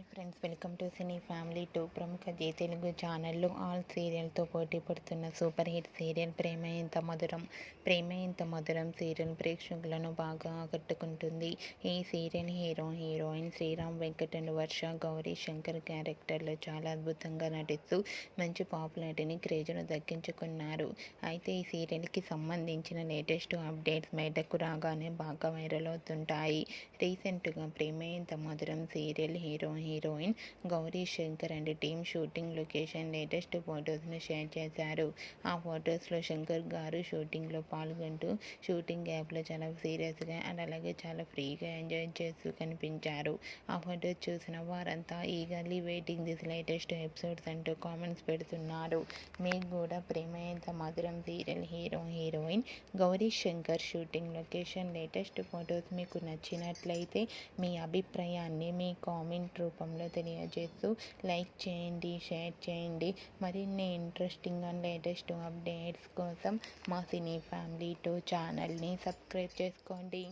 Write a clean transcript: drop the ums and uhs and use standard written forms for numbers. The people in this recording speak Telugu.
Hi friends, welcome to cine family 2. ప్రముఖ జీ తెలుగు ఛానల్లో ఆల్ సీరియల్తో పోటీ పడుతున్న సూపర్ హిట్ సీరియల్ ప్రేమ ఎంత మధురం. ప్రేమ ఎంత మధురం సీరియల్ ప్రేక్షకులను బాగా ఆకట్టుకుంటుంది. ఈ serial heroine Sriram Venkat and Varsha Gowri Shankar క్యారెక్టర్లో చాలా అద్భుతంగా నటిస్తూ మంచి పాపులారిటీని క్రేజ్ను దక్కించుకున్నారు. అయితే ఈ సీరియల్కి సంబంధించిన లేటెస్ట్ అప్డేట్స్ బయటకు రాగానే బాగా వైరల్ అవుతుంటాయి. రీసెంట్గా Prema Entha Madhuram serial heroine Gowri Shankar and team shooting location latest ఫొటోస్ను షేర్ చేశారు. ఆ ఫొటోస్లో శంకర్ గారు షూటింగ్లో పాల్గొంటూ షూటింగ్ యాప్లో చాలా సీరియస్గా అండ్ అలాగే చాలా ఫ్రీగా ఎంజాయ్ చేస్తూ కనిపించారు. ఆ ఫొటోస్ చూసిన వారంతా eagerly waiting this latest episodes అంటూ కామెంట్స్ పెడుతున్నారు. మీకు కూడా ప్రేమ Entha Madhuram serial heroine Gowri Shankar shooting location latest photos మీకు నచ్చినట్లయితే మీ అభిప్రాయాన్ని మీ కామెంట్ రూపంలో తెలియజేస్తూ లైక్ చేయండి, షేర్ చేయండి. మరిన్ని ఇంట్రెస్టింగ్ అండ్ లేటెస్ట్ అప్డేట్స్ కోసం మా సినీ ఫ్యామిలీ 2 ఛానల్ని సబ్స్క్రైబ్ చేసుకోండి.